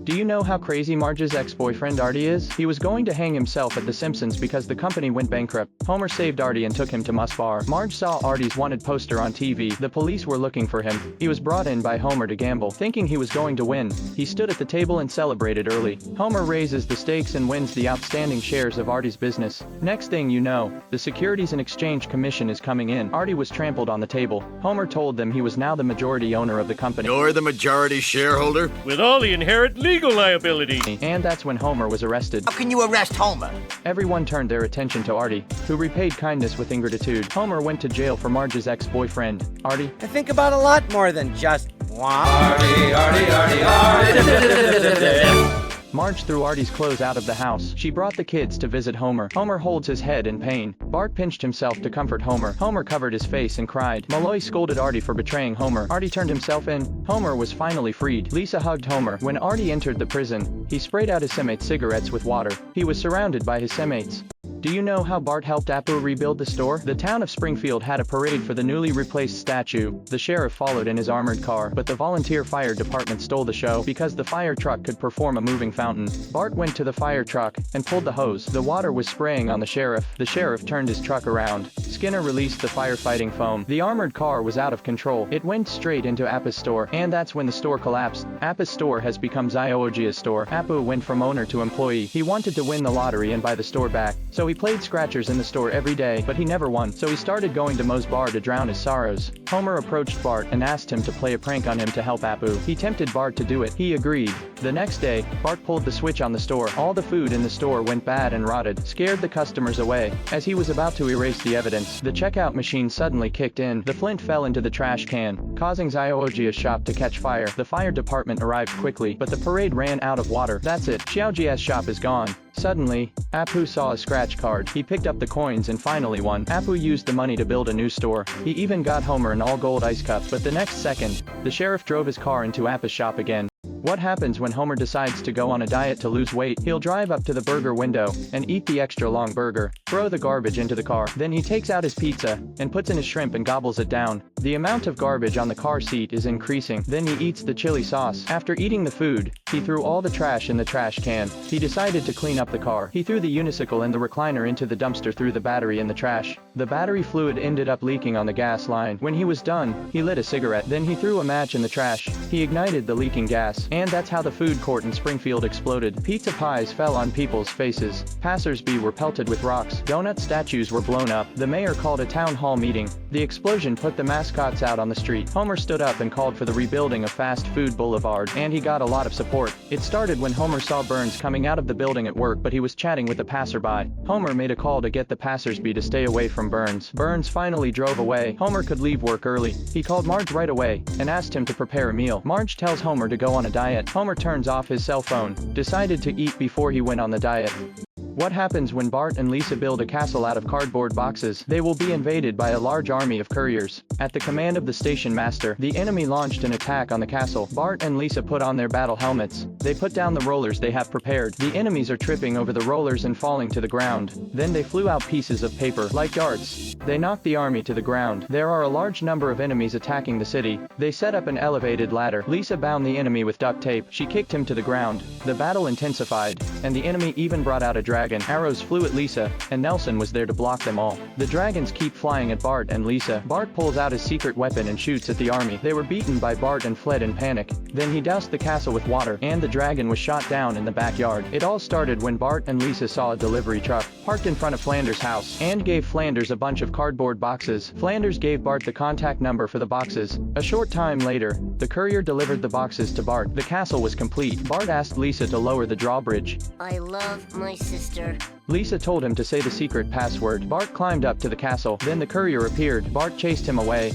Do you know how crazy Marge's ex-boyfriend Artie is? He was going to hang himself at the Simpsons because the company went bankrupt. Homer saved Artie and took him to Mus Bar. Marge saw Artie's wanted poster on TV. The police were looking for him. He was brought in by Homer to gamble, thinking he was going to win. He stood at the table and celebrated early. Homer raises the stakes and wins the outstanding shares of Artie's business. Next thing you know, the Securities and Exchange Commission is coming in. Artie was trampled on the table. Homer told them he was now the majority owner of the company. You're the majority shareholder? With all the inherent legal liability. And that's when Homer was arrested. How can you arrest Homer? Everyone turned their attention to Artie, who repaid kindness with ingratitude. Homer went to jail for Marge's ex-boyfriend. Artie? I think about a lot more than just Artie, Artie, Artie, Artie. Marge threw Artie's clothes out of the house. She brought the kids to visit Homer. Homer holds his head in pain. Bart pinched himself to comfort Homer. Homer covered his face and cried. Malloy scolded Artie for betraying Homer. Artie turned himself in. Homer was finally freed. Lisa hugged Homer. When Artie entered the prison, he sprayed out his cellmates' cigarettes with water. He was surrounded by his cellmates. Do you know how Bart helped Apu rebuild the store? The town of Springfield had a parade for the newly replaced statue. The sheriff followed in his armored car, but the volunteer fire department stole the show because the fire truck could perform a moving fountain. Bart went to the fire truck and pulled the hose. The water was spraying on the sheriff. The sheriff turned his truck around. Skinner released the firefighting foam. The armored car was out of control. It went straight into Apu's store, and that's when the store collapsed. Apu's store has become Ziojia's store. Apu went from owner to employee. He wanted to win the lottery and buy the store back, so he played scratchers in the store every day, but he never won, so he started going to Moe's bar to drown his sorrows. Homer approached Bart and asked him to play a prank on him to help Apu. He tempted Bart to do it. He agreed. The next day, Bart pulled the switch on the store. All the food in the store went bad and rotted, scared the customers away. As he was about to erase the evidence, the checkout machine suddenly kicked in. The flint fell into the trash can, causing Ziojia's shop to catch fire. The fire department arrived quickly, but the parade ran out of water. That's it. Xiaojia's shop is gone. Suddenly, Apu saw a scratch card. He picked up the coins and finally won. Apu used the money to build a new store. He even got Homer an all-gold ice cup, but the next second, the sheriff drove his car into Apu's shop again. What happens when Homer decides to go on a diet to lose weight? He'll drive up to the burger window and eat the extra long burger, throw the garbage into the car. Then he takes out his pizza and puts in his shrimp and gobbles it down. The amount of garbage on the car seat is increasing. Then he eats the chili sauce. After eating the food, he threw all the trash in the trash can. He decided to clean up the car. He threw the unicycle and the recliner into the dumpster, threw the battery in the trash. The battery fluid ended up leaking on the gas line. When he was done, he lit a cigarette. Then he threw a match in the trash. He ignited the leaking gas. And that's how the food court in Springfield exploded. Pizza pies fell on people's faces. Passers-by were pelted with rocks. Donut statues were blown up. The mayor called a town hall meeting. The explosion put the mascots out on the street. Homer stood up and called for the rebuilding of Fast Food Boulevard, and he got a lot of support. It started when Homer saw Burns coming out of the building at work, but he was chatting with a passerby. Homer made a call to get the passers-by to stay away from Burns. Burns finally drove away. Homer could leave work early. He called Marge right away and asked him to prepare a meal. Marge tells Homer to go on a diet. Homer turns off his cell phone, decided to eat before he went on the diet. What happens when Bart and Lisa build a castle out of cardboard boxes? They will be invaded by a large army of couriers. At the command of the station master, the enemy launched an attack on the castle. Bart and Lisa put on their battle helmets. They put down the rollers they have prepared. The enemies are tripping over the rollers and falling to the ground. Then they flew out pieces of paper, like darts. They knocked the army to the ground. There are a large number of enemies attacking the city. They set up an elevated ladder. Lisa bound the enemy with duct tape. She kicked him to the ground. The battle intensified, and the enemy even brought out a dragon. Arrows flew at Lisa, and Nelson was there to block them all. The dragons keep flying at Bart and Lisa. Bart pulls out his secret weapon and shoots at the army. They were beaten by Bart and fled in panic. Then he doused the castle with water, and the dragon was shot down in the backyard. It all started when Bart and Lisa saw a delivery truck parked in front of Flanders' house, and gave Flanders a bunch of cardboard boxes. Flanders gave Bart the contact number for the boxes. A short time later, the courier delivered the boxes to Bart. The castle was complete. Bart asked Lisa to lower the drawbridge. I love my sister. Lisa told him to say the secret password. Bart climbed up to the castle. Then the courier appeared. Bart chased him away.